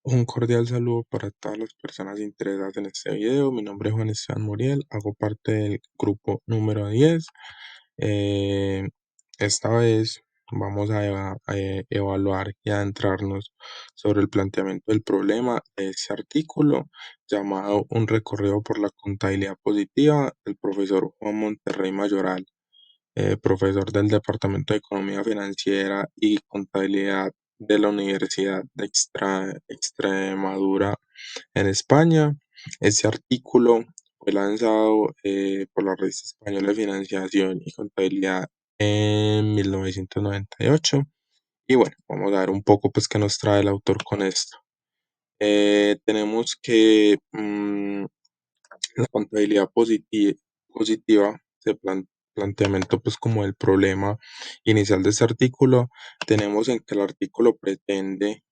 Un cordial saludo para todas las personas interesadas en este video. Mi nombre es Juan Esteban Muriel, hago parte del grupo número 10. Eh, Esta vez vamos a evaluar y adentrarnos sobre el planteamiento del problema de este artículo llamado Un recorrido por la contabilidad positiva del profesor Juan Monterrey Mayoral, profesor del Departamento de Economía Financiera y Contabilidad de la Universidad de Extremadura en España. Este artículo fue lanzado por la Revista Española de Financiación y Contabilidad en 1998. Y bueno, vamos a ver un poco pues qué nos trae el autor con esto. Tenemos que la contabilidad positiva se planteamiento pues como el problema inicial de este artículo. Tenemos en que el artículo pretende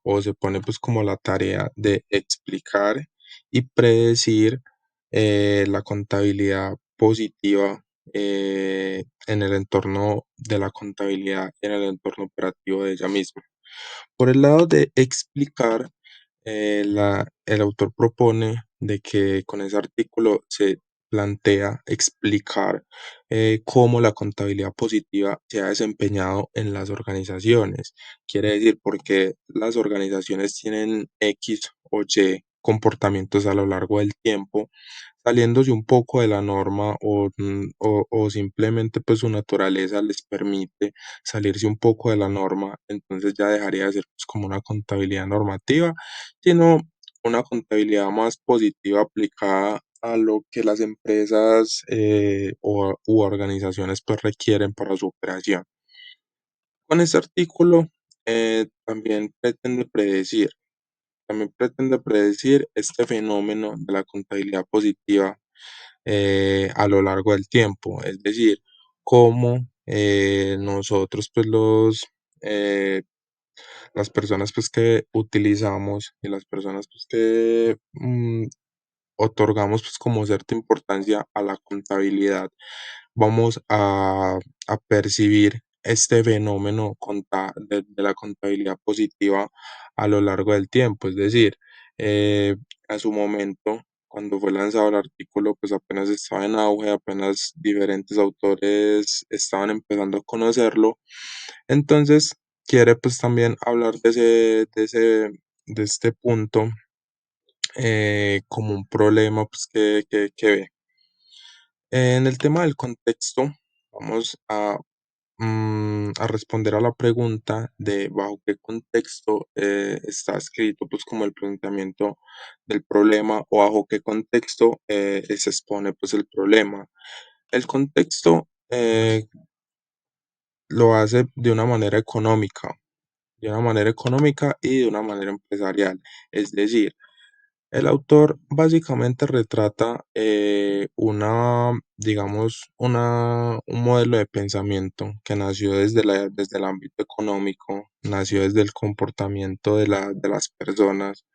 o se pone pues como la tarea de explicar y predecir la contabilidad positiva en el entorno de la contabilidad, en el entorno operativo de ella misma. Por el lado de explicar, el autor propone de que con ese artículo se plantea explicar cómo la contabilidad positiva se ha desempeñado en las organizaciones. Quiere decir, porque las organizaciones tienen X o Y comportamientos a lo largo del tiempo, saliéndose un poco de la norma o simplemente pues su naturaleza les permite salirse un poco de la norma, entonces ya dejaría de ser pues como una contabilidad normativa, sino una contabilidad más positiva aplicada a lo que las empresas u organizaciones pues requieren para su operación. Con este artículo también pretende predecir este fenómeno de la contabilidad positiva a lo largo del tiempo, es decir, cómo nosotros pues las personas pues que utilizamos y las personas pues que otorgamos pues como cierta importancia a la contabilidad, vamos a percibir este fenómeno de la contabilidad positiva a lo largo del tiempo. Es decir, a su momento, cuando fue lanzado el artículo, pues apenas estaba en auge, apenas diferentes autores estaban empezando a conocerlo. Entonces, quiere pues también hablar de este punto como un problema pues, que ve. En el tema del contexto, vamos a responder a la pregunta de bajo qué contexto está escrito, pues como el planteamiento del problema o bajo qué contexto se expone pues el problema. El contexto lo hace de una manera económica y de una manera empresarial. Es decir, el autor básicamente retrata digamos, un modelo de pensamiento que nació desde el ámbito económico, nació desde el comportamiento de las personas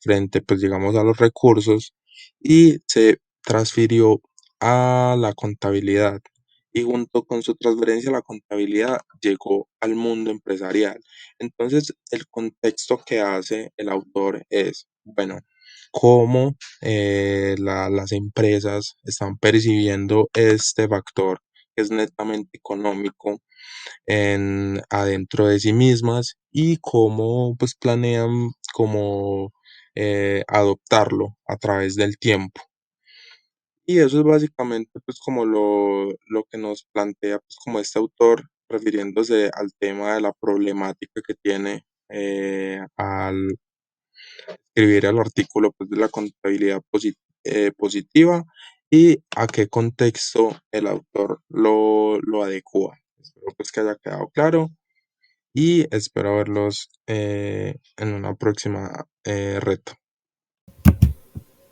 frente, pues, digamos, a los recursos y se transfirió a la contabilidad. Y junto con su transferencia a la contabilidad llegó al mundo empresarial. Entonces, el contexto que hace el autor es, bueno, cómo las empresas están percibiendo este factor que es netamente económico adentro de sí mismas y cómo pues planean cómo adoptarlo a través del tiempo. Y eso es básicamente pues como lo que nos plantea pues como este autor refiriéndose al tema de la problemática que tiene al escribir el artículo pues, de la contabilidad positiva y a qué contexto el autor lo adecua. Espero pues que haya quedado claro y espero verlos en una próxima reto.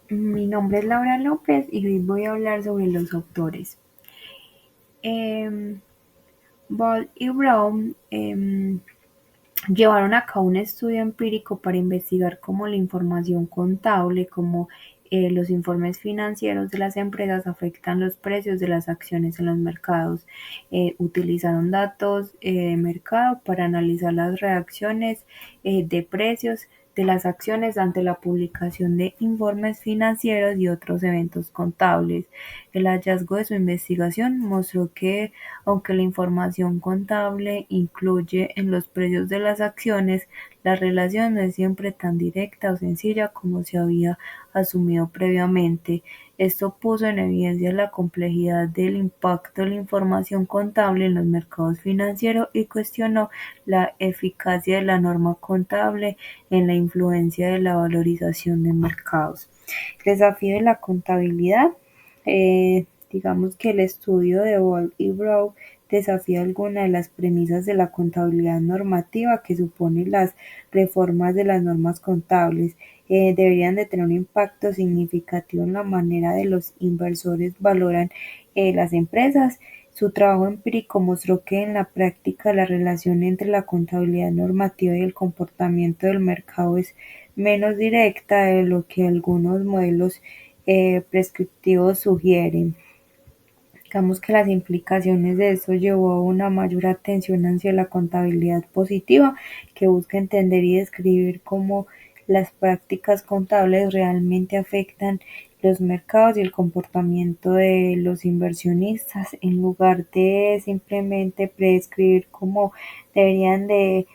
Mi nombre es Laura López y hoy voy a hablar sobre los autores. Em, Ball y Brown llevaron a cabo un estudio empírico para investigar cómo la información contable, cómo los informes financieros de las empresas afectan los precios de las acciones en los mercados. Utilizaron datos de mercado para analizar las reacciones de precios de las acciones ante la publicación de informes financieros y otros eventos contables. El hallazgo de su investigación mostró que, aunque la información contable incluye en los precios de las acciones, la relación no es siempre tan directa o sencilla como se había asumido previamente. Esto puso en evidencia la complejidad del impacto de la información contable en los mercados financieros y cuestionó la eficacia de la norma contable en la influencia de la valorización de mercados. El desafío de la contabilidad. Digamos que el estudio de Ball y Brown desafía algunas de las premisas de la contabilidad normativa que suponen las reformas de las normas contables. Deberían de tener un impacto significativo en la manera de los inversores valoran las empresas. Su trabajo empírico mostró que en la práctica la relación entre la contabilidad normativa y el comportamiento del mercado es menos directa de lo que algunos modelos prescriptivos sugieren. Digamos que las implicaciones de esto llevó a una mayor atención hacia la contabilidad positiva, que busca entender y describir cómo las prácticas contables realmente afectan los mercados y el comportamiento de los inversionistas, en lugar de simplemente prescribir cómo deberían de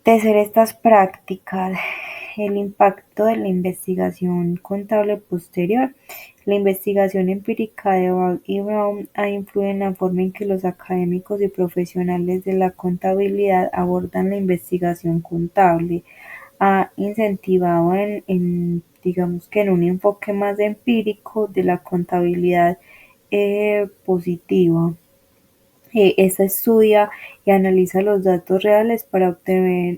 ser estas prácticas. El impacto de la investigación contable posterior. La investigación empírica de Ball y Brown ha influido en la forma en que los académicos y profesionales de la contabilidad abordan la investigación contable. Ha incentivado digamos que en un enfoque más empírico de la contabilidad positiva. Esta estudia y analiza los datos reales para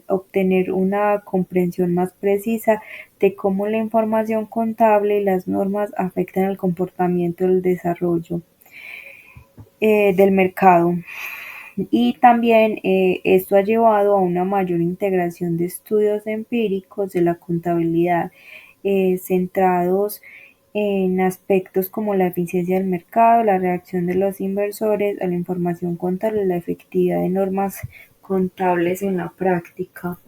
obtener una comprensión más precisa de cómo la información contable y las normas afectan el comportamiento del desarrollo del mercado. Y también esto ha llevado a una mayor integración de estudios empíricos de la contabilidad centrados en aspectos como la eficiencia del mercado, la reacción de los inversores a la información contable, la efectividad de normas contables en la práctica.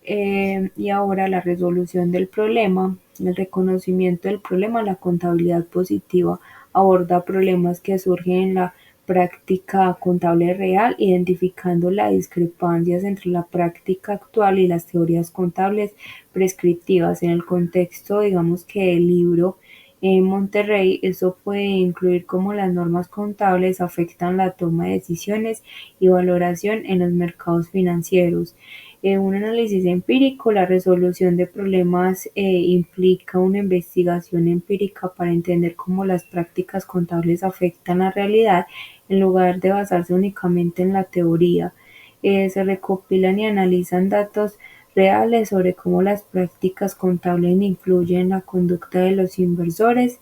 Y ahora la resolución del problema, el reconocimiento del problema, la contabilidad positiva aborda problemas que surgen en la práctica contable real, identificando las discrepancias entre la práctica actual y las teorías contables prescriptivas. En el contexto, digamos que el libro en Monterrey, eso puede incluir cómo las normas contables afectan la toma de decisiones y valoración en los mercados financieros. Un análisis empírico, la resolución de problemas implica una investigación empírica para entender cómo las prácticas contables afectan la realidad en lugar de basarse únicamente en la teoría. Se recopilan y analizan datos reales sobre cómo las prácticas contables influyen en la conducta de los inversores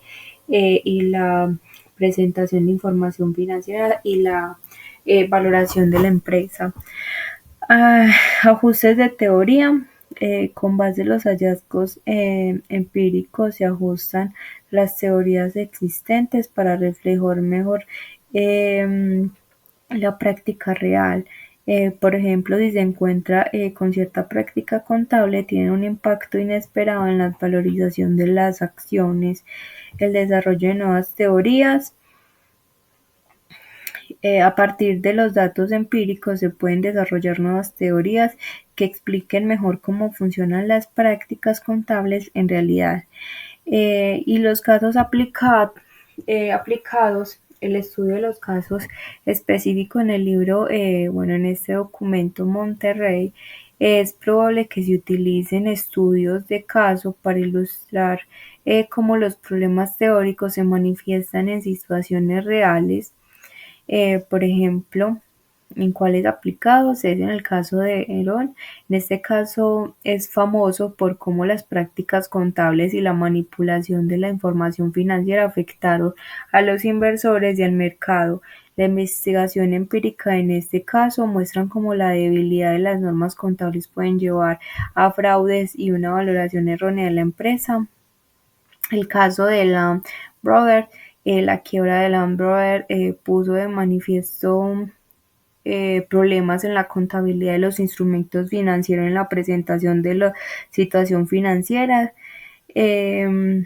y la presentación de información financiera y la valoración de la empresa. Ajustes de teoría. Con base en los hallazgos empíricos se ajustan las teorías existentes para reflejar mejor la práctica real. Por ejemplo, si se encuentra con cierta práctica contable, tiene un impacto inesperado en la valorización de las acciones, el desarrollo de nuevas teorías. A partir de los datos empíricos se pueden desarrollar nuevas teorías que expliquen mejor cómo funcionan las prácticas contables en realidad. Y los casos aplicados, el estudio de los casos específicos en el libro, en este documento Monterrey, es probable que se utilicen estudios de caso para ilustrar cómo los problemas teóricos se manifiestan en situaciones reales. Por ejemplo, en cuáles aplicados es en el caso de Enron. En este caso es famoso por cómo las prácticas contables y la manipulación de la información financiera afectaron a los inversores y al mercado. La investigación empírica en este caso muestran cómo la debilidad de las normas contables pueden llevar a fraudes y una valoración errónea de la empresa. El caso de Lehman Brothers, la quiebra de Lehman Brothers puso de manifiesto problemas en la contabilidad de los instrumentos financieros en la presentación de la situación financiera. Eh,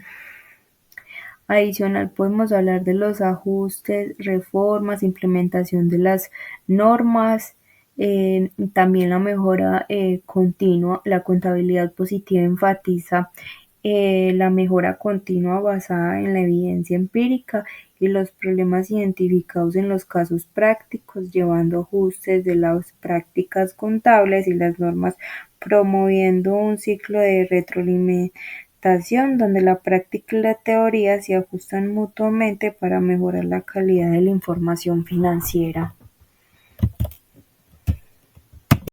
Adicional, podemos hablar de los ajustes, reformas, implementación de las normas, también la mejora continua. La contabilidad positiva enfatiza la mejora continua basada en la evidencia empírica y los problemas identificados en los casos prácticos, llevando ajustes de las prácticas contables y las normas, promoviendo un ciclo de retroalimentación donde la práctica y la teoría se ajustan mutuamente para mejorar la calidad de la información financiera.